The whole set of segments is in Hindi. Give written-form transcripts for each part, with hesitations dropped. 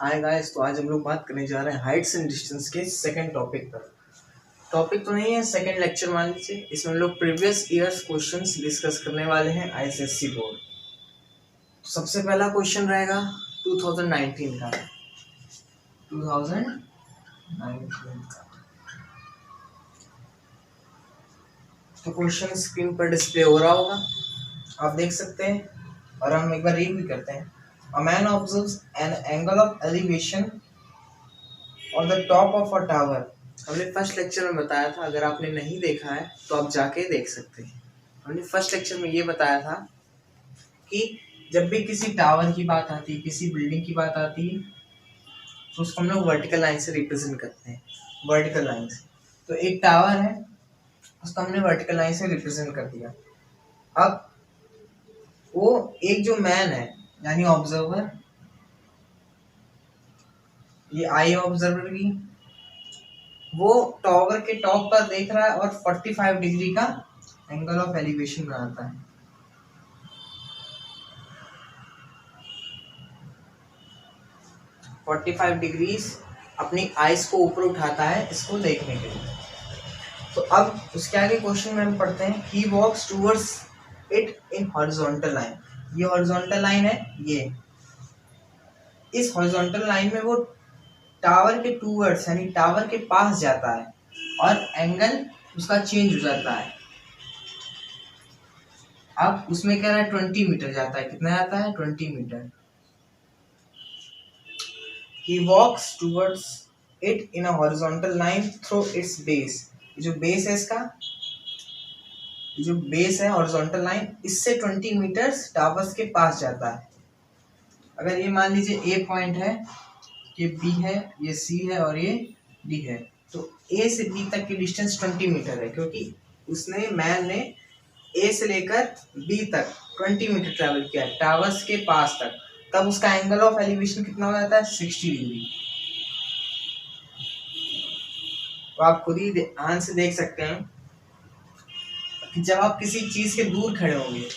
हाय गाइस, तो आज हम लोग बात करने जा रहे हैं हाइट्स एंड डिस्टेंस के सेकंड टॉपिक पर। टॉपिक तो नहीं है, सेकंड लेक्चर मान लीजिए। इसमें हम लोग प्रीवियस ईयर्स क्वेश्चंस डिस्कस करने वाले हैं आईसीएससी बोर्ड। तो सबसे पहला क्वेश्चन रहेगा 2019 का। 2019 का तो क्वेश्चन स्क्रीन पर डिस्प्ले हो रहा होगा, आप देख सकते हैं। और हम एक बार रीड भी करते हैं। A man observes an angle of elevation on the top of a tower. हमने फर्स्ट लेक्चर में बताया था, अगर आपने नहीं देखा है तो आप जाके देख सकते हैं। हमने फर्स्ट लेक्चर में ये बताया था कि जब भी किसी टावर की बात आती है, किसी बिल्डिंग की बात आती है, तो उसको हम लोग वर्टिकल लाइन से रिप्रेजेंट करते हैं। वर्टिकल लाइन से, तो एक टावर है, उसको हमने वर्टिकल लाइन से रिप्रेजेंट कर दिया। अब वो एक जो मैन है यानी ऑब्जर्वर, ये आई ऑब्जर्वर की, वो टावर के टॉप पर देख रहा है और 45 डिग्री का एंगल ऑफ एलिवेशन बनाता है। फोर्टी 45 डिग्रीज अपनी आइज को ऊपर उठाता है इसको देखने के लिए। तो अब उसके आगे क्वेश्चन में हम पढ़ते हैं, he walks towards it in horizontal line. ये हॉरिजॉन्टल लाइन है, ये इस हॉरिजॉन्टल लाइन में वो टावर के टूवर्ड्स यानी टावर के पास जाता है और एंगल उसका चेंज हो जाता है। अब उसमें कह रहा है 20 मीटर जाता है। कितना जाता है? 20 metre. He walks towards it in a horizontal line through its base. जो बेस है इसका, जो बेस है हॉरिजॉन्टल लाइन, इससे 20 मीटर्स टावर्स के पास जाता है। अगर ये मान लीजिए ए पॉइंट है, ये बी है, ये सी है और ये डी है, तो ए से बी तक की डिस्टेंस 20 मीटर है, क्योंकि उसने मैन ने ए से लेकर बी तक 20 मीटर ट्रैवल किया है टावर्स के पास तक। तब उसका एंगल ऑफ एलिवेशन कितना हो जाता है? 60 डिग्री। तो आप खुद ही ध्यान से देख सकते हैं कि जब आप किसी चीज के दूर खड़े होंगे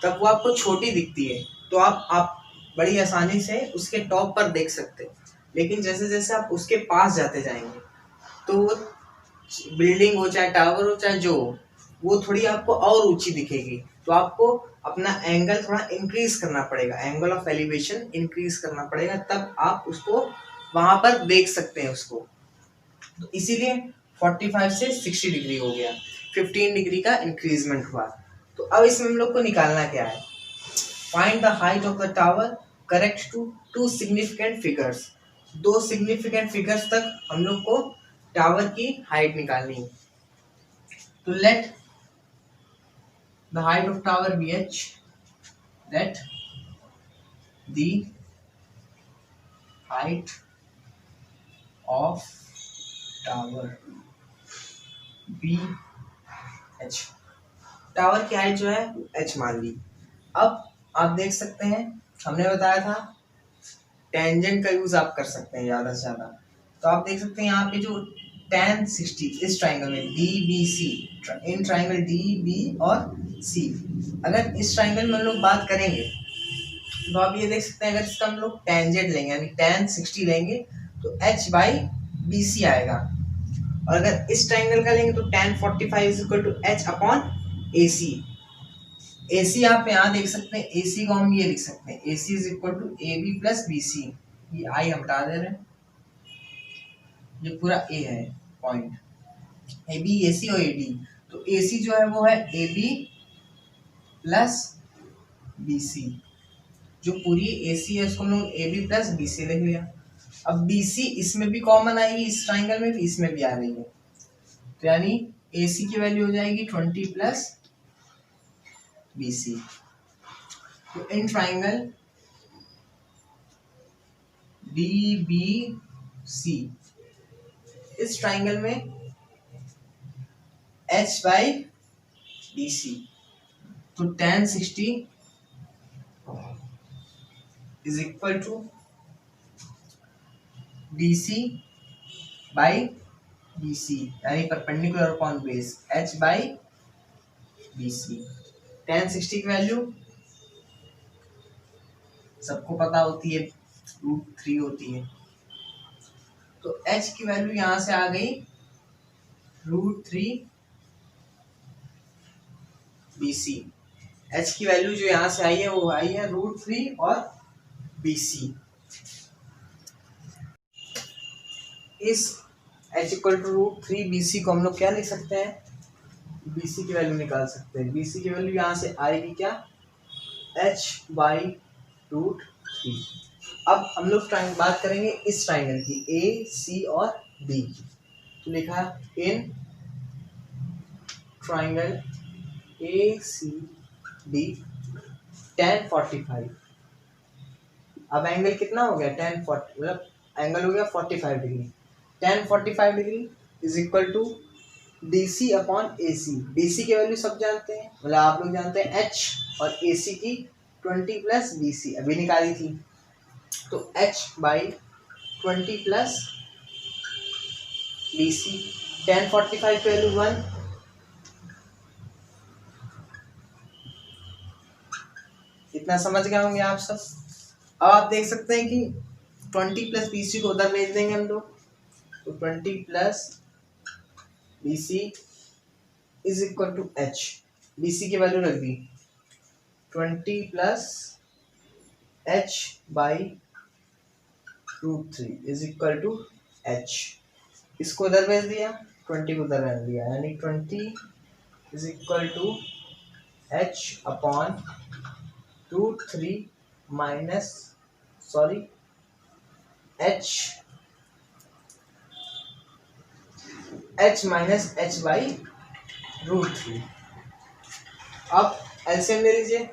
तब वो आपको छोटी दिखती है, तो आप बड़ी आसानी से उसके टॉप पर देख सकते हैं। लेकिन जैसे जैसे आप उसके पास जाते जाएंगे तो वो बिल्डिंग हो, चाहे टावर हो, चाहे जो हो, वो थोड़ी आपको और ऊंची दिखेगी। तो आपको अपना एंगल थोड़ा इंक्रीज करना पड़ेगा, एंगल ऑफ एलिवेशन इंक्रीज करना पड़ेगा, तब आप उसको वहां पर देख सकते हैं उसको। तो इसीलिए 45 से 60 डिग्री हो गया, 15 डिग्री का इंक्रीजमेंट हुआ। तो अब इसमें हम लोग को निकालना क्या है? Find the height of the tower correct to two significant figures. दो सिग्निफिकेंट फिगर्स तक हम लोग को टावर की हाइट निकालनी है। तो let the height of tower be h, let the height of tower be h। Tower की हाइट जो है h मान ली। अब आप देख सकते हैं, हमने बताया था टेंजेंट का यूज आप कर सकते हैं ज्यादा से ज्यादा। तो आप देख सकते हैं यहाँ पे जो tan 60 इस ट्राइंगल में DBC, इन ट्राइंगल DB और C, अगर इस ट्राइंगल में हम लोग बात करेंगे तो आप ये देख सकते हैं, अगर इसका हम लोग टेंजेंट लेंगे यानी tan 60 लेंगे तो h/BC आएगा। और अगर इस ट्राइंगल का लेंगे तो tan 45 is equal to h/AC। AC आप यहाँ देख सकते हैं, AC को हम ये लिख सकते हैं, AC is equal to AB plus BC। ये I हम हटा दे रहे हैं, ये पूरा A है पॉइंट, AB AC और AD। तो AC जो है वो है AB प्लस BC। जो पूरी AC है उसको हम लोग AB प्लस BC लिख लिया। अब BC इसमें भी कॉमन आएगी, इस ट्राइंगल में भी, इसमें भी आ रही है, तो यानी AC की वैल्यू हो जाएगी 20 प्लस BC। तो इन ट्राइंगल DBC, इस ट्राइंगल में h/BC, तो tan 60 is equal to D C by B C, यानी perpendicular upon base H by B C. tan 60 की वैल्यू सबको पता होती है, √3 होती है। तो h की वैल्यू यहां से आ गई √3 BC। h की वैल्यू जो यहां से आई है वो आई है √3 और BC। इस h इक्वल टू √3 BC को हम लोग क्या लिख सकते हैं, BC की वैल्यू निकाल सकते हैं। BC की वैल्यू यहां से आएगी क्या, h बाई √3। अब हम लोग बात करेंगे इस ट्राइंगल की, ए सी और बी की। तो लिखा in triangle A C B tan 45। अब एंगल कितना हो गया, tan 40, मतलब एंगल हो गया 45 degree. tan 45 degree is equal to D C upon A C. D C की वैल्यू सब जानते हैं, मतलब आप लोग जानते हैं h, और ए सी की 20 प्लस बी सी अभी निकाली थी। तो h by 20 plus B C. tan 45 value 1, इतना समझ गए होंगे आप सब। अब आप देख सकते हैं कि 20 प्लस बी सी को उधर भेज देंगे हम लोग, तो 20 plus B C is equal to H. B C की वैल्यू रख दी 20 plus H by √3 is equal to H. इसको उधर भेज दिया, 20 को उधर भेज दिया, यानी 20 is equal to H upon √3 minus H minus H by √3। अब एलसीएम ले लीजिए,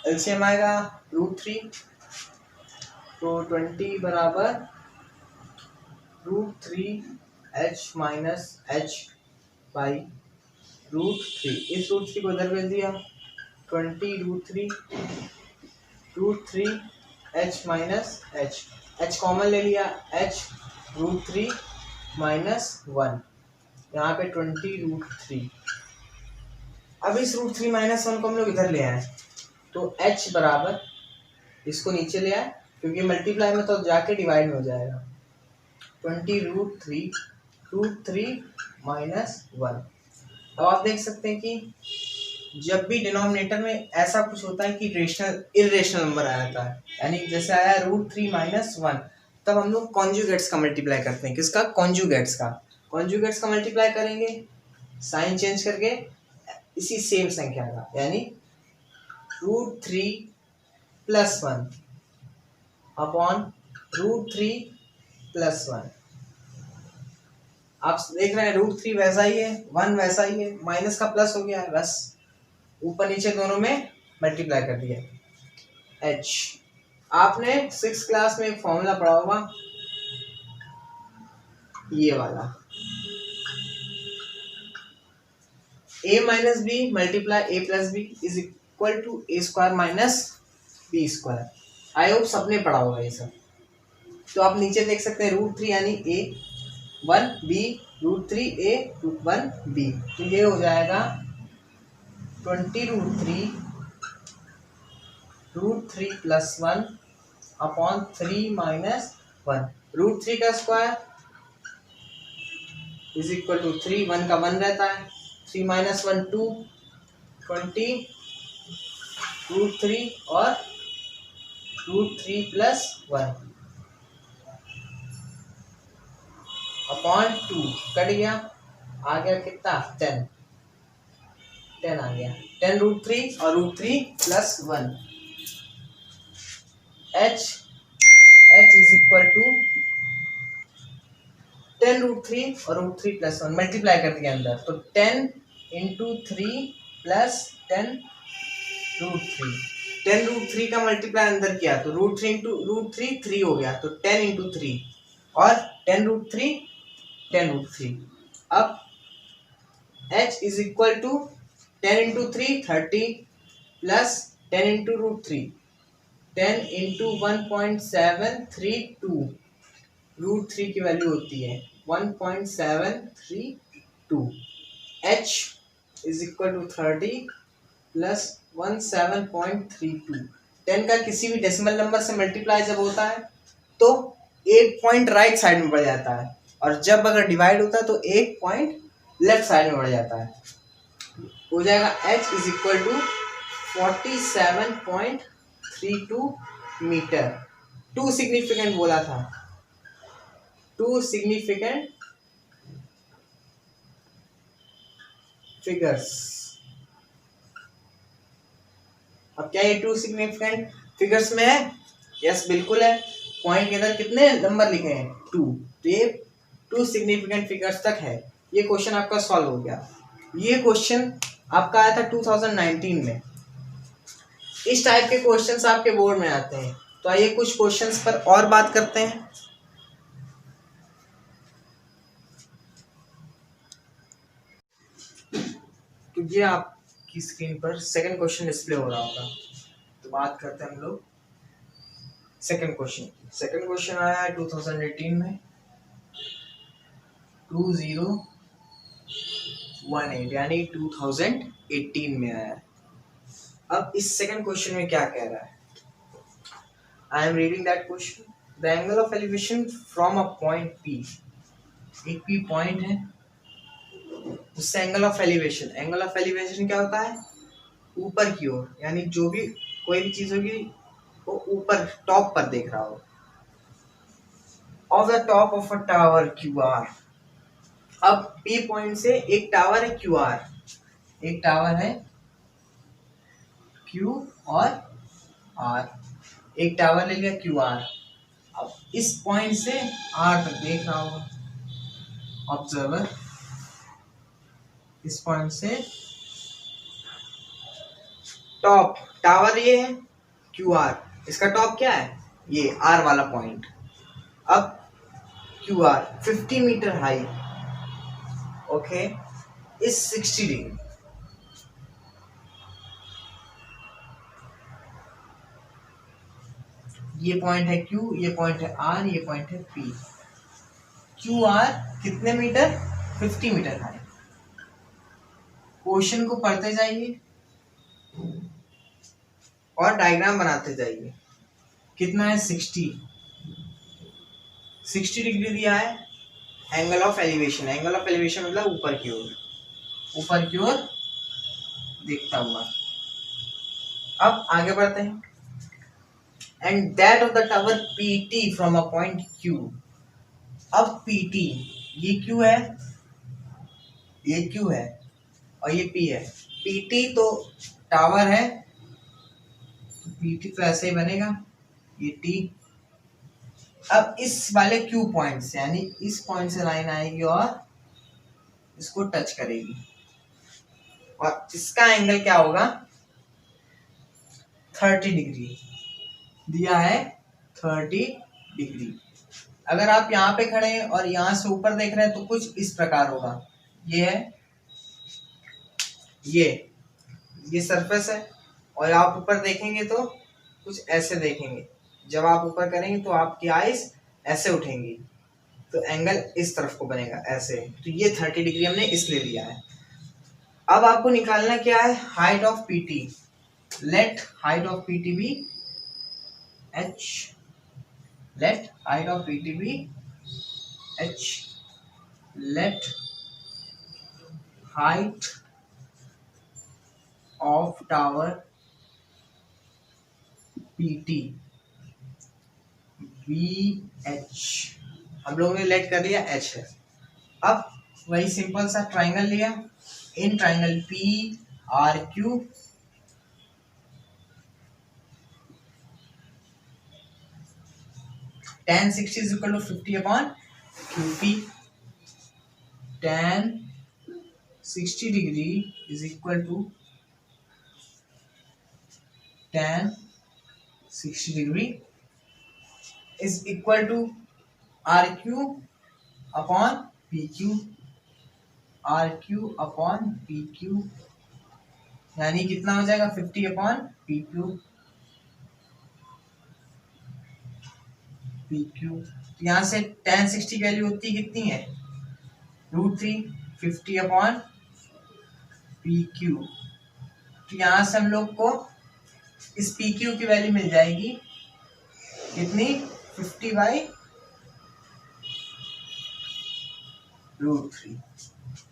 एलसीएम आएगा √3, तो 20 बराबर √3 एच माइनस एच बाई √3। इस √3 को इधर भेज दिया, 20 √3 H minus H, H common ले लिया, एच √3 माइनस 1, यहाँ पे 20 √3। अब इस √3 माइनस 1 को हम लोग इधर ले आए, तो h बराबर, इसको नीचे ले आए क्योंकि मल्टीप्लाई में तो जाके डिवाइड में हो जाएगा, 20 √3 माइनस 1। अब आप देख सकते हैं कि जब भी डिनोमिनेटर में ऐसा कुछ होता है कि इरेशनल नंबर आ जाता है, यानी जैसे आया √3 माइनस 1, तब हम लोग कॉन्जुगेट्स का मल्टीप्लाई करते हैं। किसका, कॉन्जुगेट्स का मल्टीप्लाई करेंगे साइन चेंज करके इसी सेम संख्या का, यानी √3 प्लस 1 अपॉन √3 प्लस 1। आप देख रहे हैं √3 वैसा ही है, 1 वैसा ही है, माइनस का प्लस हो गया, बस ऊपर नीचे दोनों में मल्टीप्लाई कर दिया। h, आपने 6th क्लास में एक फॉर्मूला पढ़ा होगा, ये वाला, a minus B multiply a plus B is equal to a square minus B square. I hope सबने पढ़ा होगा ये सब। तो आप नीचे देख सकते हैं √3 यानी a 1 b √3 a √1 b, तो ये हो जाएगा 20 √3 प्लस 1 अपॉन 3 माइनस 1। √3 का स्क्वायर इज इक्वल टू 3, 1 का 1 रहता है, 3 माइनस 1 2, 20 √3 और √3 प्लस 1 अपॉन 2 कट गया, आ गया कितना 10 आ गया, 10 √3 और √3 plus 1। h is equal to 10 √3 और √3 प्लस 1 मल्टीप्लाई कर दिया अंदर, तो 10 इंटू 3 प्लस 10 √3। 10 √3 का मल्टीप्लाई अंदर किया तो √3 इंटू √3 3 हो गया, तो 10 इंटू 3 और 10 √3 10 √3। अब h is equal to 10 into 3 30 plus 10 into √3 10 into 1.732 √3 की वैल्यू होती है 1.732। h is equal to 30 plus 17.32। 10 का किसी भी डेसिमल नंबर से मल्टीप्लाई जब होता है तो एक पॉइंट राइट साइड में बढ़ जाता है, और जब अगर डिवाइड होता है तो एक पॉइंट लेफ्ट साइड में बढ़ जाता है। हो जाएगा h is equal to 47.32 metre. Two significant बोला था, टू सिग्निफिकेंट फिगर्स। अब क्या ये टू सिग्निफिकेंट फिगर्स में है? यस बिल्कुल है। पॉइंट के अंदर कितने नंबर लिखे हैं? टू, तो ये टू सिग्निफिकेंट फिगर्स तक है। ये क्वेश्चन आपका सॉल्व हो गया। ये क्वेश्चन आपका आया था 2019 में। इस टाइप के क्वेश्चंस आपके बोर्ड में आते हैं। तो आइए कुछ क्वेश्चंस पर और बात करते हैं। तो ये आपकी स्क्रीन पर सेकंड क्वेश्चन डिस्प्ले हो रहा होगा। तो बात करते हैं हम लोग सेकंड क्वेश्चन। सेकंड क्वेश्चन आया है 2018 में 2018, यानी 2018 में आया है। अब इस सेकंड क्वेश्चन में क्या कह रहा है? I am reading that question. The angle of elevation from a point P, एक P पॉइंट है, उससे angle of elevation, angle of elevation क्या होता है? ऊपर की ओर, यानी जो भी कोई भी चीज होगी वो ऊपर टॉप पर देख रहा हो। Of the top of a tower QR। अब P पॉइंट से एक टावर है QR, एक टावर है Q और R, एक टावर ले लिया QR। अब इस पॉइंट से R तक देख रहा होगा ऑब्जर्वर, इस पॉइंट से टॉप, टावर ये है QR, इसका टॉप क्या है? ये R वाला पॉइंट। अब QR 50 मीटर हाई, ओके, इस 60 डिग्री। ये पॉइंट है Q, ये पॉइंट है R, ये पॉइंट है P। QR कितने मीटर? 50 metre high. क्वेश्चन को पढ़ते जाइए और डायग्राम बनाते जाइए। कितना है? 60 डिग्री दिया है angle of elevation. Angle of elevation मतलब ऊपर की ओर, ऊपर की ओर दिखता हुआ। अब आगे बढ़ते हैं। And that of the tower PT from a point Q। अब PT, ये Q है, ये Q है और ये P है। PT तो टावर है, तो PT तो ऐसे ही बनेगा, ये T। अब इस वाले Q पॉइंट से, यानी इस पॉइंट से लाइन आएगी और इसको टच करेगी, और इसका एंगल क्या होगा? 30 डिग्री दिया है, 30 डिग्री। अगर आप यहाँ पे खड़े हैं और यहाँ से ऊपर देख रहे हैं तो कुछ इस प्रकार होगा। ये है, ये सरफेस है, और आप ऊपर देखेंगे तो कुछ ऐसे देखेंगे। जब आप ऊपर करेंगे तो आपकी आईज ऐसे उठेंगी, तो एंगल इस तरफ को बनेगा ऐसे। तो ये 30 डिग्री हमने इसलिए लिया है। अब आपको निकालना क्या है? Height of PT। Let height of PT be h, let height of PT be h, let height of tower PT BH। हम लोगों ने लेट कर लिया h है। अब वही सिंपल सा ट्राइंगल लिया, in triangle PRQ tan 60 is equal to 50 upon QP। tan 60 degree is equal to tan 60 degree is equal to RQ upon PQ, RQ upon PQ, यानी कितना हो जाएगा? 50 upon PQ, PQ। तो यहाँ से tan 60 की वैल्यू होती कितनी है, √3 50 अपॉन PQ। तो यहाँ से हम लोग को इस PQ की वैल्यू मिल जाएगी कितनी, 50/√3।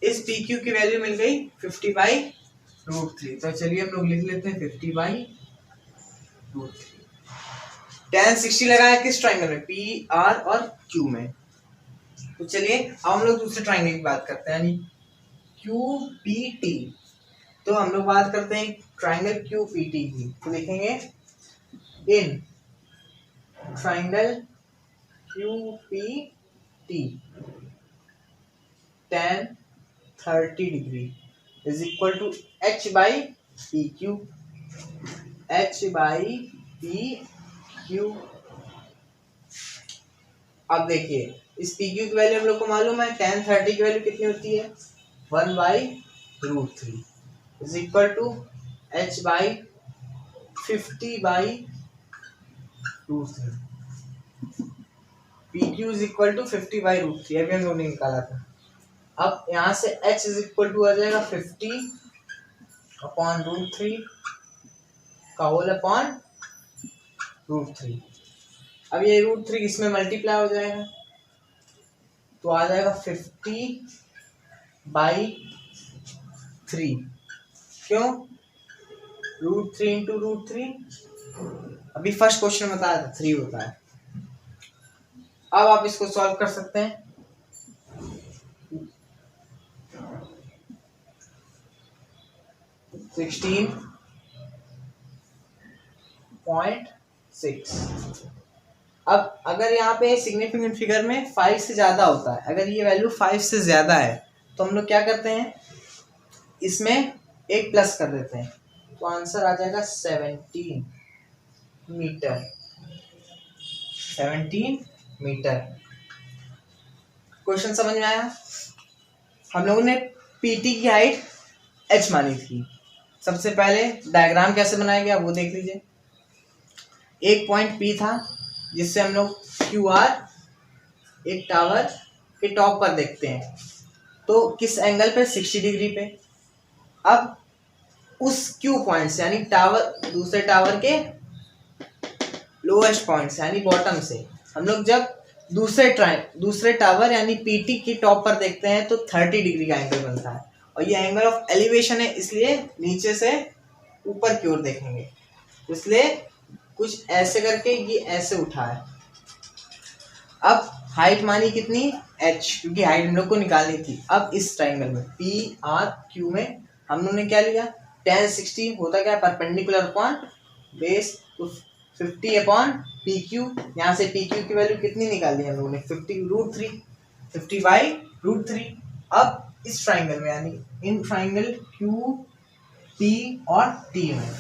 इस PQ की वैल्यू मिल गई 50/√3। तो चलिए हम लोग लिख लेते हैं 50/√3। tan 60 लगाया किस ट्राइंगल में, PR और Q में। तो चलिए अब हम लोग दूसरे ट्राइंगल की बात करते हैं, यानी QPT। तो हम लोग बात करते हैं ट्राइंगल QPT की। तो लिखेंगे in triangle QPT tan 30 degree is equal to H/PQ। H/PQ। अब देखिए इस PQ की वैल्यू हम लोग को मालूम है, tan 30 की वैल्यू कितनी होती है, 1/√3 is equal to H/50/√3। PQ is equal to 50/√3 अभी हम लोग ने निकाला था। अब यहाँ से H इज इक्वल टू आ जाएगा 50/√3 का होल अपॉन √3। अब ये √3 इसमें मल्टीप्लाई हो जाएगा तो आ जाएगा 50/3। क्यों, √3 इंटू √3, अभी फर्स्ट क्वेश्चन बताया था 3 होता है। अब आप इसको सॉल्व कर सकते हैं। $16.6। अब अगर यहाँ पे सिग्निफिकेंट फिगर में 5 से ज्यादा होता है, अगर ये वैल्यू 5 से ज्यादा है तो हम लोग क्या करते हैं, इसमें एक प्लस कर देते हैं, तो आंसर आ जाएगा 17 मीटर। 17 मीटर। क्वेश्चन समझ में आया। हम लोगों ने पीटी की हाइट h मानी थी। सबसे पहले डायग्राम कैसे बनाया गया वो देख लीजिए। एक पॉइंट P था जिससे हम लोग QR एक टावर के टॉप पर देखते हैं, तो किस एंगल पे, 60 डिग्री पे। अब उस Q पॉइंट से यानी टावर, दूसरे टावर के लोएस्ट पॉइंट से यानी बॉटम से हम लोग जब दूसरे टावर यानी PT की टॉप पर देखते हैं तो 30 डिग्री का एंगल बनता है। और ये एंगल ऑफ एलिवेशन है, इसलिए नीचे से ऊपर की ओर देखेंगे, इसलिए कुछ ऐसे करके ये ऐसे उठा है। अब हाइट मानी कितनी, h, क्योंकि हाइट हम लोग को निकालनी थी। अब इस ट्राइंगल में PRQ में हम लोगों ने क्या लिया, tan 60 होता क्या है, परपेंडिकुलर अपॉन बेस, तो 50/PQ। यहाँ से PQ की वैल्यू कितनी निकाली हम लोगों ने, 50√3, 50/√3। अब इस ट्राइंगल में यानी इन ट्राइंगल QP और T में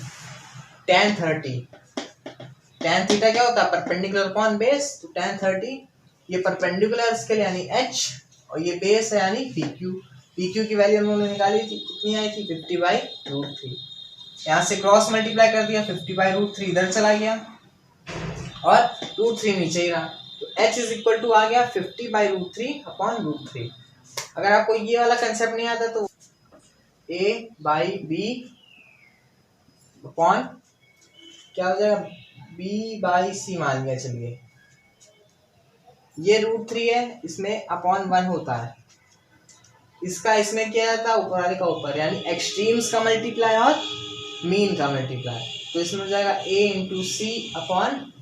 tan 30, tan थीटा क्या होता है, परपेंडिकुलर अपॉन बेस, तो tan 30 ये परपेंडिकुलर इसके लिए यानी h, और ये बेस है यानी PQ। PQ की वैल्यू हम लोगों ने निकाली थी, कितनी आई थी, 50/√3। यहाँ से क्रॉस मल्टीप्लाई कर दिया, 50/√3 इधर चला गया और √3 नीचे ही रहा, तो h इज इक्वल टू आ गया 50/√3/√3। अगर आपको ये वाला कंसेप्ट नहीं आता तो A/B अपॉन क्या हो जाएगा, B/C मान लिया। चलिए ये √3 है, इसमें अपॉन 1 होता है, इसका इसमें क्या जाता है, ऊपर वाले का ऊपर, यानी एक्सट्रीम्स का मल्टीप्लाई और मीन का मल्टीप्लाई। तो इसमें हो जाएगा A into C upon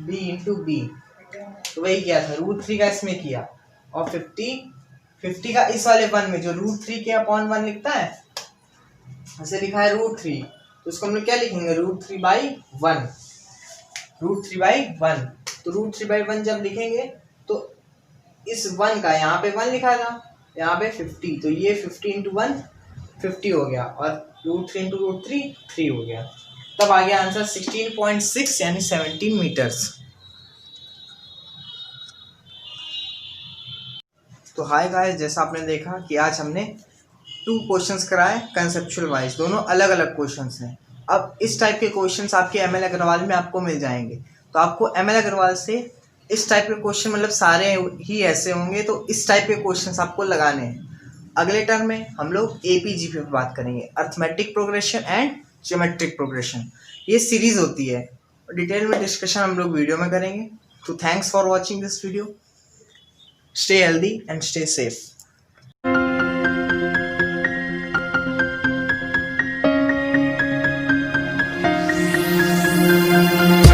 B into B। तो वही किया था, √3 का इसमें किया, और 50 का इस वाले 1 में जो √3 के अपॉन 1 लिखता है, ऐसे लिखा है √3, तो उसको हम लोग क्या लिखेंगे, √3/1, √3/1। तो √3/1 जब लिखेंगे तो इस 1 का यहाँ पे 1 लिखा था, यहाँ पे 50, तो ये 50 इंटू 1 50 हो गया, और √3 इंटू √3 3 हो गया। तब आ गया आंसर 16.6 यानी 17 मीटर्स। तो हाय गाइस, जैसा आपने देखा कि आज हमने 2 क्वेश्चंस कराए कंसेप्चुअल वाइज, दोनों अलग अलग क्वेश्चंस हैं। अब इस टाइप के क्वेश्चंस आपके ML अग्रवाल में आपको मिल जाएंगे, तो आपको ML अग्रवाल से इस टाइप के क्वेश्चन मतलब सारे ही ऐसे होंगे, तो इस टाइप के क्वेश्चंस आपको लगाने हैं। अगले टर्म में हम लोग एपीजीपी पर बात करेंगे, arithmetic progression and geometric progression. ये सीरीज होती है, डिटेल में डिस्कशन हम लोग वीडियो में करेंगे। तो thanks for watching this video. Stay healthy and stay safe.